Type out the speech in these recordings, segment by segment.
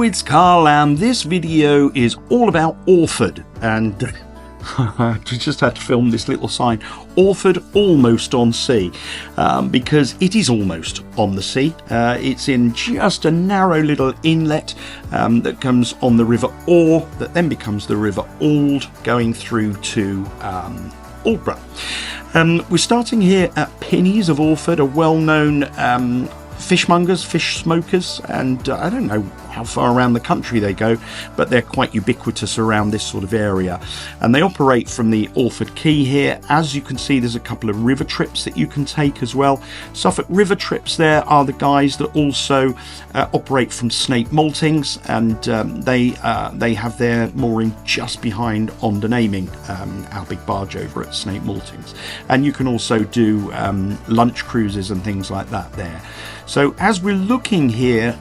Hello, it's Carl, and this video is all about Orford, and I just had to film this little sign, Orford almost on sea, because it is almost on the sea. It's in just a narrow little inlet that comes on the River Orr, that then becomes the River Ald, going through to Aldborough. We're starting here at Pinneys of Orford, a well-known fishmongers, fish smokers, and I don't know how far around the country they go, but they're quite ubiquitous around this sort of area, and they operate from the Orford Quay here. As you can see, there's a couple of river trips that you can take as well. Suffolk river trips there are the guys that also operate from Snape Maltings, and they have their mooring just behind On the Naming, our big barge over at Snape Maltings, and you can also do lunch cruises and things like that there. So as we're looking here,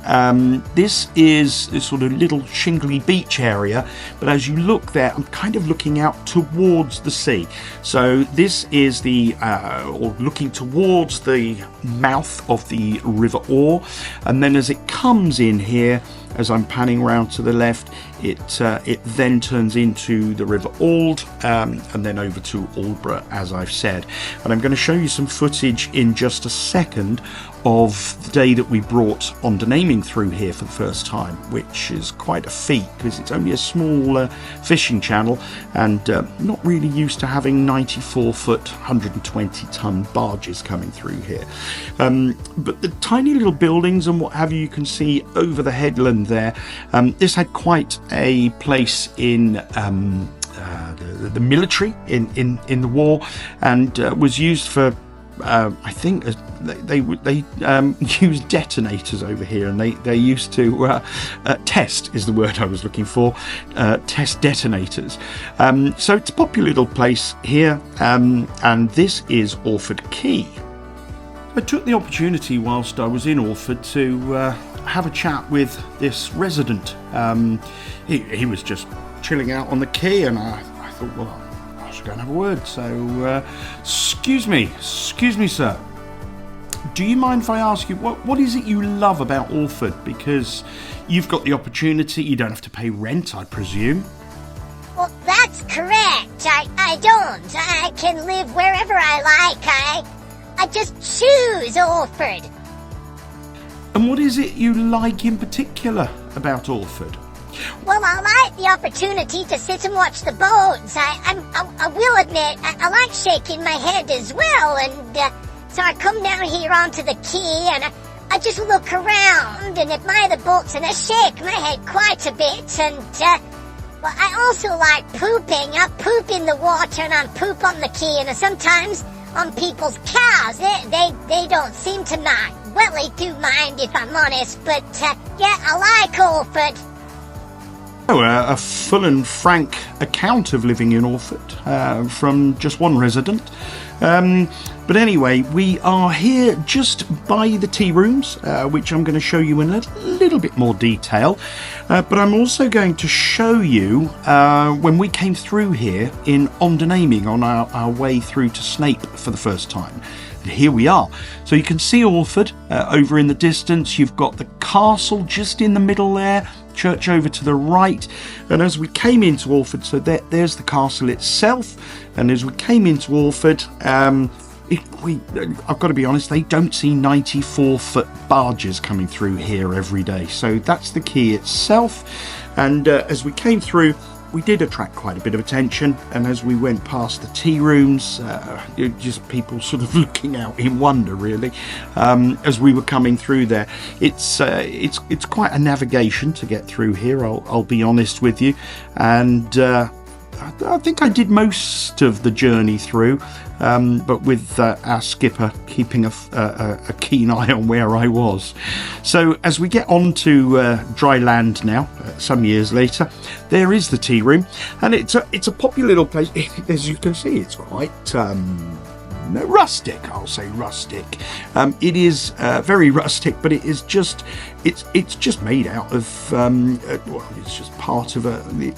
this is a sort of little shingly beach area, but as you look there, I'm kind of looking out towards the sea. So this is the, or looking towards the mouth of the River Orr, and then as it comes in here, as I'm panning round to the left, it then turns into the River Ald, and then over to Aldborough, as I've said. And I'm going to show you some footage in just a second of the day that we brought On the Naming through here for the first time, which is quite a feat because it's only a small fishing channel, and not really used to having 94-foot, 120-ton barges coming through here. But the tiny little buildings and what have you, you can see over the headland there. This had quite a place in the military in the war, and was used for I think they use detonators over here, and they used to test is the word I was looking for, test detonators. So it's a popular little place here, and this is Orford Quay. I took the opportunity whilst I was in Orford to have a chat with this resident. He was just chilling out on the quay, and I thought, well, I should go and have a word. So, excuse me, sir. Do you mind if I ask you, what is it you love about Orford? Because you've got the opportunity, you don't have to pay rent, I presume. Well, that's correct. I don't. I can live wherever I like. I just choose Orford. And what is it you like in particular about Orford? Well, I like the opportunity to sit and watch the boats. I will admit, I like shaking my head as well, and so I come down here onto the quay, and I just look around and admire the boats, and I shake my head quite a bit, and well, I also like pooping. I poop in the water, and I poop on the quay, and sometimes on people's cars. They don't seem to mind. Well, they do mind, if I'm honest, but yeah, I like Orford. Oh, a full and frank account of living in Orford from just one resident. But anyway, we are here just by the tea rooms, which I'm going to show you in a little bit more detail. But I'm also going to show you when we came through here in On the Naming on our way through to Snape for the first time. And here we are. So you can see Orford over in the distance. You've got the castle just in the middle there, church over to the right, and as we came into Orford, so there's the castle itself, and as we came into Orford, I've got to be honest, they don't see 94-foot barges coming through here every day, so that's the quay itself. And as we came through, we did attract quite a bit of attention, and as we went past the tea rooms, just people sort of looking out in wonder, really, as we were coming through there. It's quite a navigation to get through here, I'll be honest with you, and I think I did most of the journey through, but with our skipper keeping a keen eye on where I was. So as we get on to dry land now, some years later, there is the tea room, and it's a popular little place. As you can see, it's quite rustic, I'll say rustic. It is very rustic, but it is just it's just made out of well, it's just part of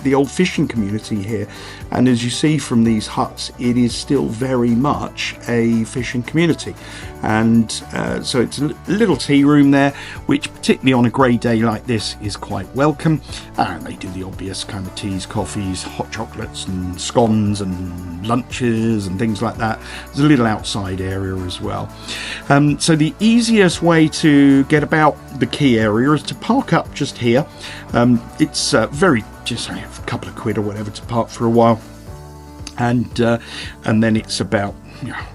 the old fishing community here, and as you see from these huts, it is still very much a fishing community. And so it's a little tea room there, which particularly on a grey day like this is quite welcome. And they do the obvious kind of teas, coffees, hot chocolates and scones and lunches and things like that. There's a little outside area as well. So the easiest way to get about the Quay area is to park up just here. It's just a couple of quid or whatever to park for a while, and then it's about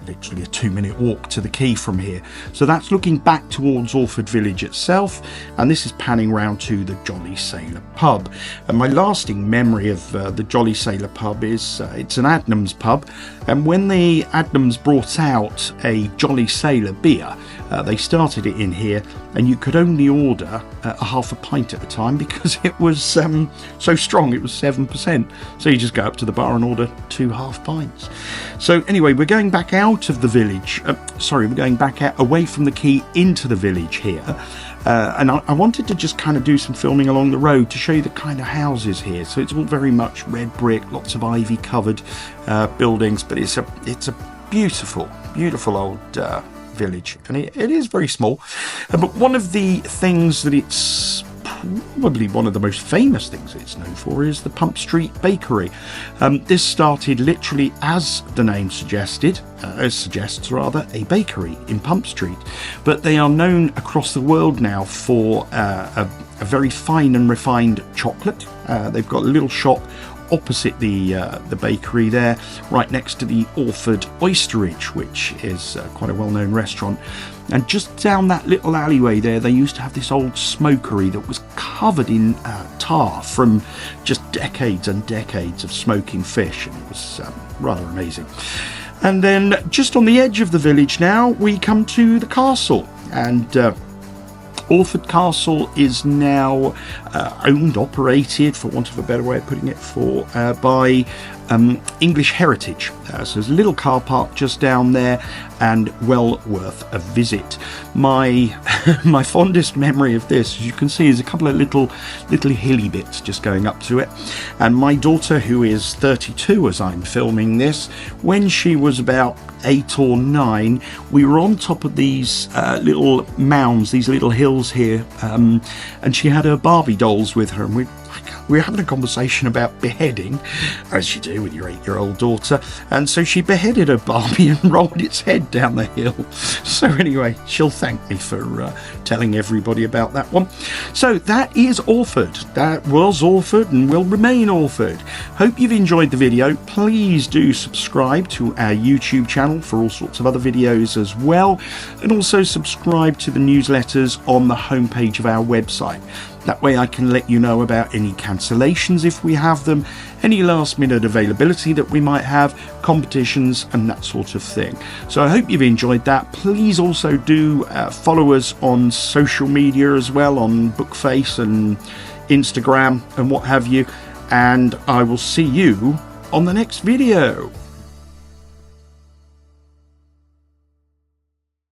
literally a 2-minute walk to the Quay from here. So that's looking back towards Orford village itself, and this is panning round to the Jolly Sailor pub. And my lasting memory of the Jolly Sailor pub is it's an Adnams pub, and when the Adnams brought out a Jolly Sailor beer, they started it in here, and you could only order a half a pint at a time because it was so strong. It was 7%, so you just go up to the bar and order 2 half pints. So anyway, we're going back out of the village. We're going back out away from the Quay into the village here. And I wanted to just kind of do some filming along the road to show you the kind of houses here. So it's all very much red brick, lots of ivy covered buildings, but it's a beautiful old village, and it is very small. But one of the things that it's probably one of the most famous things it's known for is the Pump Street Bakery. This started literally, as the name suggests rather, a bakery in Pump Street, but they are known across the world now for a very fine and refined chocolate. They've got a little shop opposite the bakery there, right next to the Orford Oysterage, which is quite a well-known restaurant. And just down that little alleyway there, they used to have this old smokery that was covered in tar from just decades and decades of smoking fish, and it was rather amazing. And then just on the edge of the village now, we come to the castle, and Orford Castle is now owned, operated, for want of a better way of putting it, by English Heritage. So there's a little car park just down there, and well worth a visit. My fondest memory of this, as you can see, is a couple of little hilly bits just going up to it. And my daughter, who is 32 as I'm filming this, when she was about 8 or 9, we were on top of these little mounds, these little hills here, and she had her Barbie dolls with her, and we were having a conversation about beheading, as you do with your 8-year-old daughter, and so she beheaded her Barbie and rolled its head down the hill. So anyway, she'll thank me for telling everybody about that one. So that is Orford. That was Orford and will remain Orford. Hope you've enjoyed the video. Please do subscribe to our YouTube channel for all sorts of other videos as well, and also subscribe to the newsletters on the homepage of our website. That way I can let you know about any cancellations if we have them, any last minute availability that we might have, competitions and that sort of thing. So I hope you've enjoyed that. Please also do follow us on social media as well, on Bookface and Instagram and what have you. And I will see you on the next video.